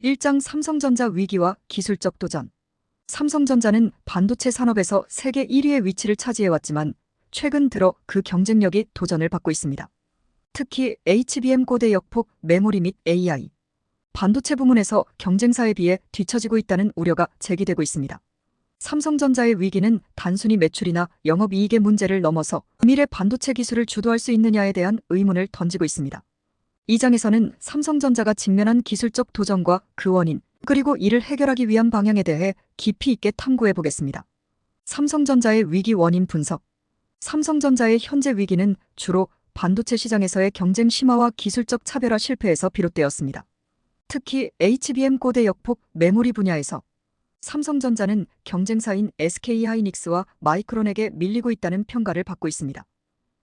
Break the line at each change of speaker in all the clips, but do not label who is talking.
1장 삼성전자 위기와 기술적 도전. 삼성전자는 반도체 산업에서 세계 1위의 위치를 차지해왔지만 최근 들어 그 경쟁력이 도전을 받고 있습니다. 특히 HBM 고대 역폭 메모리 및 AI, 반도체 부문에서 경쟁사에 비해 뒤처지고 있다는 우려가 제기되고 있습니다. 삼성전자의 위기는 단순히 매출이나 영업이익의 문제를 넘어서 미래 반도체 기술을 주도할 수 있느냐에 대한 의문을 던지고 있습니다. 이 장에서는 삼성전자가 직면한 기술적 도전과 그 원인, 그리고 이를 해결하기 위한 방향에 대해 깊이 있게 탐구해 보겠습니다. 삼성전자의 위기 원인 분석. 삼성전자의 현재 위기는 주로 반도체 시장에서의 경쟁 심화와 기술적 차별화 실패에서 비롯되었습니다. 특히 HBM 고대 역폭 메모리 분야에서 삼성전자는 경쟁사인 SK하이닉스와 마이크론에게 밀리고 있다는 평가를 받고 있습니다.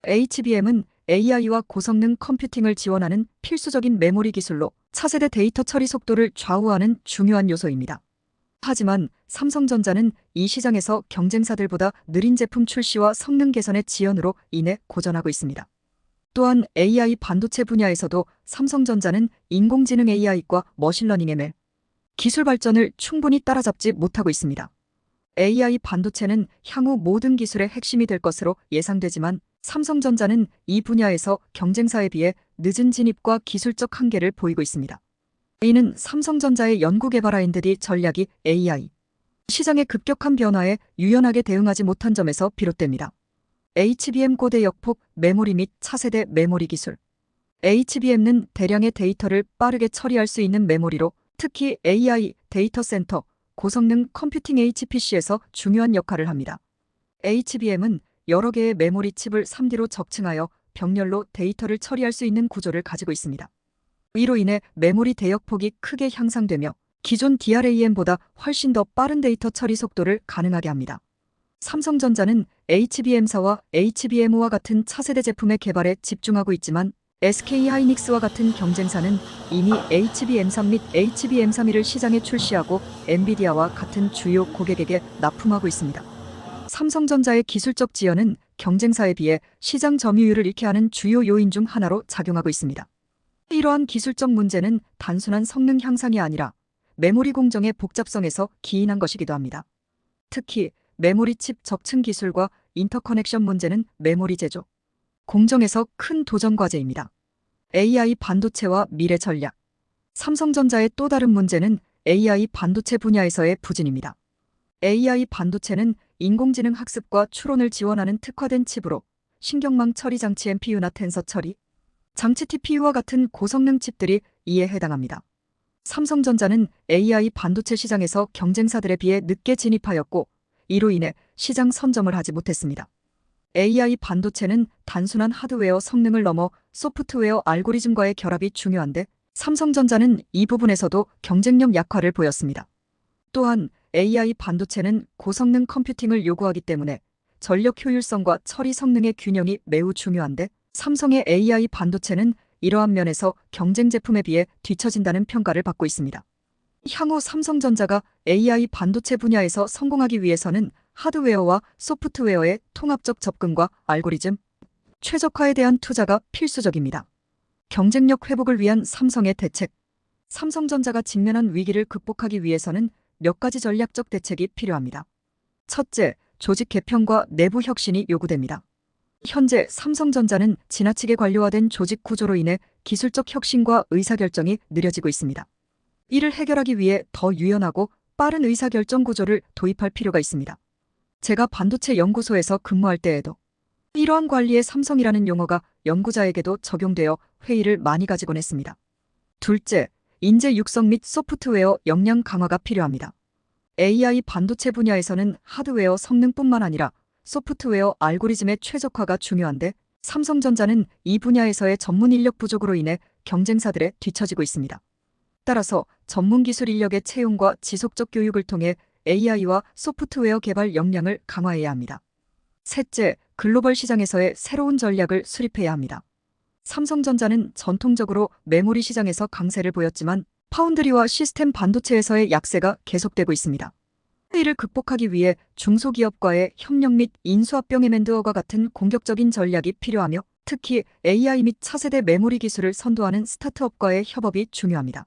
HBM은 AI와 고성능 컴퓨팅을 지원하는 필수적인 메모리 기술로 차세대 데이터 처리 속도를 좌우하는 중요한 요소입니다. 하지만 삼성전자는 이 시장에서 경쟁사들보다 느린 제품 출시와 성능 개선의 지연으로 인해 고전하고 있습니다. 또한 AI 반도체 분야에서도 삼성전자는 인공지능 AI과 머신러닝 ML 기술 발전을 충분히 따라잡지 못하고 있습니다. AI 반도체는 향후 모든 기술의 핵심이 될 것으로 예상되지만 삼성전자는 이 분야에서 경쟁사에 비해 늦은 진입과 기술적 한계를 보이고 있습니다. 이는 삼성전자의 연구개발 R&D 전략이 AI 시장의 급격한 변화에 유연하게 대응하지 못한 점에서 비롯됩니다. HBM 고대 역폭 메모리 및 차세대 메모리 기술. HBM은 대량의 데이터를 빠르게 처리할 수 있는 메모리로 특히 AI 데이터 센터, 고성능 컴퓨팅 HPC에서 중요한 역할을 합니다. HBM은 여러 개의 메모리 칩을 3D로 적층하여 병렬로 데이터를 처리할 수 있는 구조를 가지고 있습니다. 이로 인해 메모리 대역폭이 크게 향상되며 기존 DRAM보다 훨씬 더 빠른 데이터 처리 속도를 가능하게 합니다. 삼성전자는 HBM사와 HBM5와 같은 차세대 제품의 개발에 집중하고 있지만 SK하이닉스와 같은 경쟁사는 이미 HBM3 및 HBM31을 시장에 출시하고 엔비디아와 같은 주요 고객에게 납품하고 있습니다. 삼성전자의 기술적 지연은 경쟁사에 비해 시장 점유율을 잃게 하는 주요 요인 중 하나로 작용하고 있습니다. 이러한 기술적 문제는 단순한 성능 향상이 아니라 메모리 공정의 복잡성에서 기인한 것이기도 합니다. 특히 메모리 칩 적층 기술과 인터커넥션 문제는 메모리 제조, 공정에서 큰 도전 과제입니다. AI 반도체와 미래 전략. 삼성전자의 또 다른 문제는 AI 반도체 분야에서의 부진입니다. AI 반도체는 인공지능 학습과 추론을 지원하는 특화된 칩으로 신경망 처리 장치 NPU나 텐서 처리 장치 TPU와 같은 고성능 칩들이 이에 해당합니다. 삼성전자는 AI 반도체 시장에서 경쟁사들에 비해 늦게 진입하였고 이로 인해 시장 선점을 하지 못했습니다. AI 반도체는 단순한 하드웨어 성능을 넘어 소프트웨어 알고리즘과의 결합이 중요한데 삼성전자는 이 부분에서도 경쟁력 약화를 보였습니다. 또한 AI 반도체는 고성능 컴퓨팅을 요구하기 때문에 전력 효율성과 처리 성능의 균형이 매우 중요한데 삼성의 AI 반도체는 이러한 면에서 경쟁 제품에 비해 뒤처진다는 평가를 받고 있습니다. 향후 삼성전자가 AI 반도체 분야에서 성공하기 위해서는 하드웨어와 소프트웨어의 통합적 접근과 알고리즘, 최적화에 대한 투자가 필수적입니다. 경쟁력 회복을 위한 삼성의 대책. 삼성전자가 직면한 위기를 극복하기 위해서는 몇 가지 전략적 대책이 필요합니다. 첫째, 조직 개편과 내부 혁신이 요구됩니다. 현재 삼성전자는 지나치게 관료화된 조직 구조로 인해 기술적 혁신과 의사결정이 느려지고 있습니다. 이를 해결하기 위해 더 유연하고 빠른 의사결정 구조를 도입할 필요가 있습니다. 제가 반도체 연구소에서 근무할 때에도 이러한 관리에 삼성이라는 용어가 연구자에게도 적용되어 회의를 많이 가지곤 했습니다. 둘째, 인재 육성 및 소프트웨어 역량 강화가 필요합니다. AI 반도체 분야에서는 하드웨어 성능뿐만 아니라 소프트웨어 알고리즘의 최적화가 중요한데 삼성전자는 이 분야에서의 전문 인력 부족으로 인해 경쟁사들에 뒤처지고 있습니다. 따라서 전문 기술 인력의 채용과 지속적 교육을 통해 AI와 소프트웨어 개발 역량을 강화해야 합니다. 셋째, 글로벌 시장에서의 새로운 전략을 수립해야 합니다. 삼성전자는 전통적으로 메모리 시장에서 강세를 보였지만 파운드리와 시스템 반도체에서의 약세가 계속되고 있습니다. 이를 극복하기 위해 중소기업과의 협력 및 인수합병 M&A와 같은 공격적인 전략이 필요하며 특히 AI 및 차세대 메모리 기술을 선도하는 스타트업과의 협업이 중요합니다.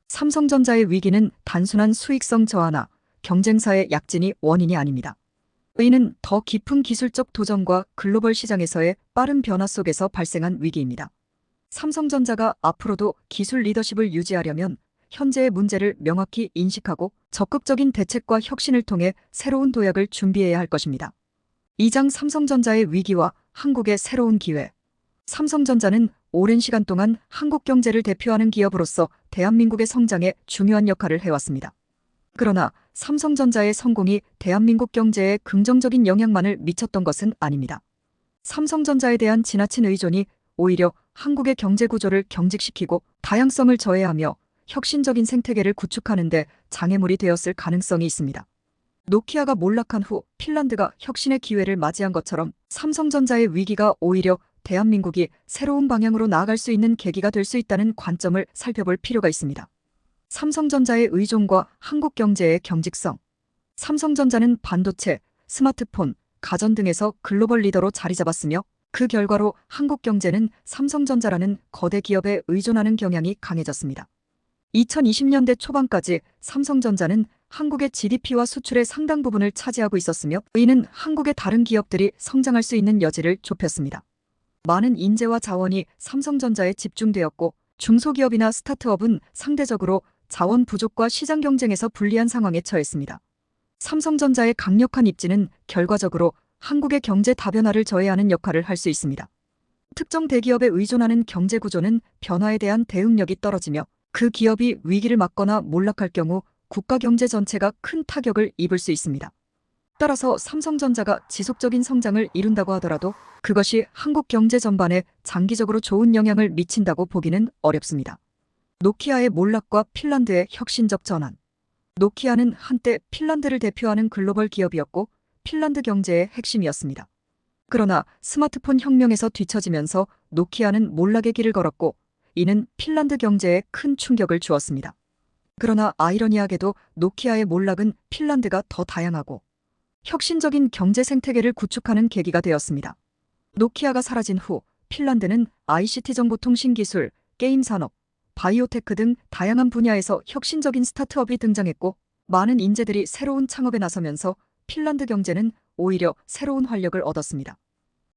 삼성전자의 위기는 단순한 수익성 저하나 경쟁사의 약진이 원인이 아닙니다. 이는 더 깊은 기술적 도전과 글로벌 시장에서의 빠른 변화 속에서 발생한 위기입니다. 삼성전자가 앞으로도 기술 리더십을 유지하려면 현재의 문제를 명확히 인식하고 적극적인 대책과 혁신을 통해 새로운 도약을 준비해야 할 것입니다. 2장 삼성전자의 위기와 한국의 새로운 기회. 삼성전자는 오랜 시간 동안 한국 경제를 대표하는 기업으로서 대한민국의 성장에 중요한 역할을 해왔습니다. 그러나 삼성전자의 성공이 대한민국 경제에 긍정적인 영향만을 미쳤던 것은 아닙니다. 삼성전자에 대한 지나친 의존이 오히려 한국의 경제 구조를 경직시키고 다양성을 저해하며 혁신적인 생태계를 구축하는 데 장애물이 되었을 가능성이 있습니다. 노키아가 몰락한 후 핀란드가 혁신의 기회를 맞이한 것처럼 삼성전자의 위기가 오히려 대한민국이 새로운 방향으로 나아갈 수 있는 계기가 될 수 있다는 관점을 살펴볼 필요가 있습니다. 삼성전자의 의존과 한국 경제의 경직성. 삼성전자는 반도체, 스마트폰, 가전 등에서 글로벌 리더로 자리 잡았으며 그 결과로 한국 경제는 삼성전자라는 거대 기업에 의존하는 경향이 강해졌습니다. 2020년대 초반까지 삼성전자는 한국의 GDP와 수출의 상당 부분을 차지하고 있었으며 이는 한국의 다른 기업들이 성장할 수 있는 여지를 좁혔습니다. 많은 인재와 자원이 삼성전자에 집중되었고 중소기업이나 스타트업은 상대적으로 자원 부족과 시장 경쟁에서 불리한 상황에 처했습니다. 삼성전자의 강력한 입지는 결과적으로 한국의 경제 다변화를 저해하는 역할을 할 수 있습니다. 특정 대기업에 의존하는 경제 구조는 변화에 대한 대응력이 떨어지며 그 기업이 위기를 맞거나 몰락할 경우 국가 경제 전체가 큰 타격을 입을 수 있습니다. 따라서 삼성전자가 지속적인 성장을 이룬다고 하더라도 그것이 한국 경제 전반에 장기적으로 좋은 영향을 미친다고 보기는 어렵습니다. 노키아의 몰락과 핀란드의 혁신적 전환. 노키아는 한때 핀란드를 대표하는 글로벌 기업이었고 핀란드 경제의 핵심이었습니다. 그러나 스마트폰 혁명에서 뒤처지면서 노키아는 몰락의 길을 걸었고 이는 핀란드 경제에 큰 충격을 주었습니다. 그러나 아이러니하게도 노키아의 몰락은 핀란드가 더 다양하고 혁신적인 경제 생태계를 구축하는 계기가 되었습니다. 노키아가 사라진 후 핀란드는 ICT 정보통신 기술, 게임 산업, 바이오테크 등 다양한 분야에서 혁신적인 스타트업이 등장했고 많은 인재들이 새로운 창업에 나서면서 핀란드 경제는 오히려 새로운 활력을 얻었습니다.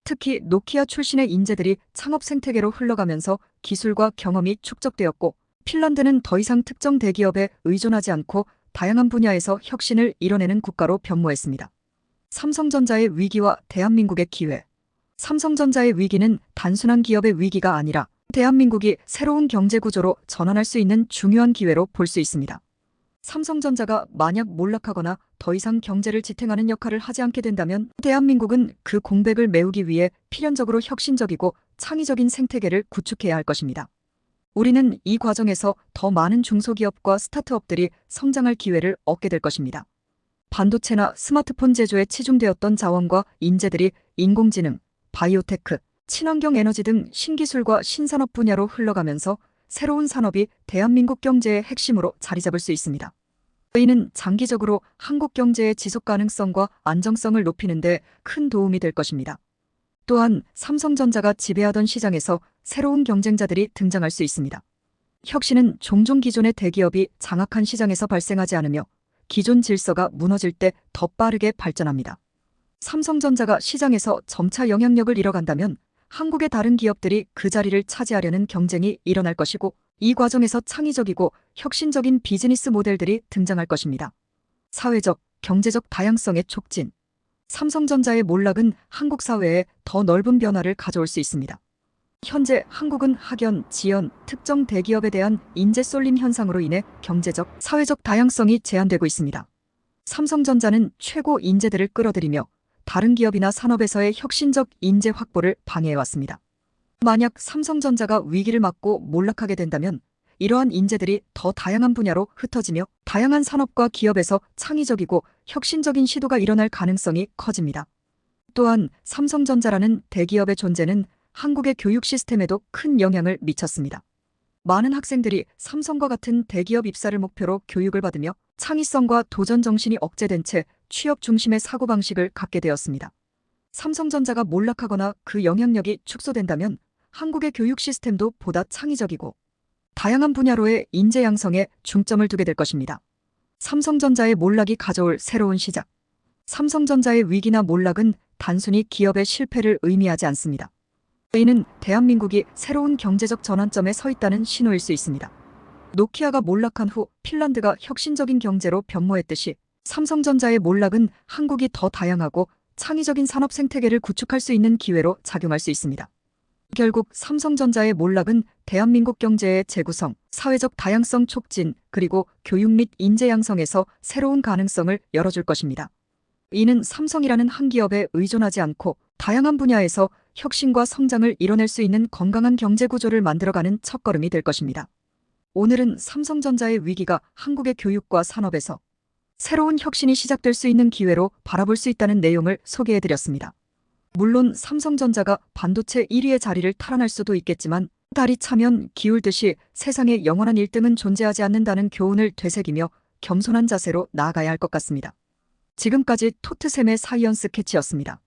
특히 노키아 출신의 인재들이 창업 생태계로 흘러가면서 기술과 경험이 축적되었고 핀란드는 더 이상 특정 대기업에 의존하지 않고 다양한 분야에서 혁신을 이뤄내는 국가로 변모했습니다. 삼성전자의 위기와 대한민국의 기회. 삼성전자의 위기는 단순한 기업의 위기가 아니라 대한민국이 새로운 경제 구조로 전환할 수 있는 중요한 기회로 볼 수 있습니다. 삼성전자가 만약 몰락하거나 더 이상 경제를 지탱하는 역할을 하지 않게 된다면 대한민국은 그 공백을 메우기 위해 필연적으로 혁신적이고 창의적인 생태계를 구축해야 할 것입니다. 우리는 이 과정에서 더 많은 중소기업과 스타트업들이 성장할 기회를 얻게 될 것입니다. 반도체나 스마트폰 제조에 치중되었던 자원과 인재들이 인공지능, 바이오테크, 친환경 에너지 등 신기술과 신산업 분야로 흘러가면서 새로운 산업이 대한민국 경제의 핵심으로 자리 잡을 수 있습니다. 이는 장기적으로 한국 경제의 지속 가능성과 안정성을 높이는 데 큰 도움이 될 것입니다. 또한 삼성전자가 지배하던 시장에서 새로운 경쟁자들이 등장할 수 있습니다. 혁신은 종종 기존의 대기업이 장악한 시장에서 발생하지 않으며 기존 질서가 무너질 때 더 빠르게 발전합니다. 삼성전자가 시장에서 점차 영향력을 잃어간다면 한국의 다른 기업들이 그 자리를 차지하려는 경쟁이 일어날 것이고 이 과정에서 창의적이고 혁신적인 비즈니스 모델들이 등장할 것입니다. 사회적, 경제적 다양성의 촉진. 삼성전자의 몰락은 한국 사회에 더 넓은 변화를 가져올 수 있습니다. 현재 한국은 학연, 지연, 특정 대기업에 대한 인재 쏠림 현상으로 인해 경제적, 사회적 다양성이 제한되고 있습니다. 삼성전자는 최고 인재들을 끌어들이며 다른 기업이나 산업에서의 혁신적 인재 확보를 방해해왔습니다. 만약 삼성전자가 위기를 맞고 몰락하게 된다면 이러한 인재들이 더 다양한 분야로 흩어지며 다양한 산업과 기업에서 창의적이고 혁신적인 시도가 일어날 가능성이 커집니다. 또한 삼성전자라는 대기업의 존재는 한국의 교육 시스템에도 큰 영향을 미쳤습니다. 많은 학생들이 삼성과 같은 대기업 입사를 목표로 교육을 받으며 창의성과 도전 정신이 억제된 채 취업 중심의 사고방식을 갖게 되었습니다. 삼성전자가 몰락하거나 그 영향력이 축소된다면 한국의 교육 시스템도 보다 창의적이고 다양한 분야로의 인재 양성에 중점을 두게 될 것입니다. 삼성전자의 몰락이 가져올 새로운 시작. 삼성전자의 위기나 몰락은 단순히 기업의 실패를 의미하지 않습니다. 이는 대한민국이 새로운 경제적 전환점에 서 있다는 신호일 수 있습니다. 노키아가 몰락한 후 핀란드가 혁신적인 경제로 변모했듯이 삼성전자의 몰락은 한국이 더 다양하고 창의적인 산업 생태계를 구축할 수 있는 기회로 작용할 수 있습니다. 결국 삼성전자의 몰락은 대한민국 경제의 재구성, 사회적 다양성 촉진, 그리고 교육 및 인재 양성에서 새로운 가능성을 열어줄 것입니다. 이는 삼성이라는 한 기업에 의존하지 않고 다양한 분야에서 혁신과 성장을 이뤄낼 수 있는 건강한 경제 구조를 만들어가는 첫걸음이 될 것입니다. 오늘은 삼성전자의 위기가 한국의 교육과 산업에서 새로운 혁신이 시작될 수 있는 기회로 바라볼 수 있다는 내용을 소개해드렸습니다. 물론 삼성전자가 반도체 1위의 자리를 탈환할 수도 있겠지만 달이 차면 기울듯이 세상에 영원한 1등은 존재하지 않는다는 교훈을 되새기며 겸손한 자세로 나아가야 할 것 같습니다. 지금까지 토트샘의 사이언스 캐치였습니다.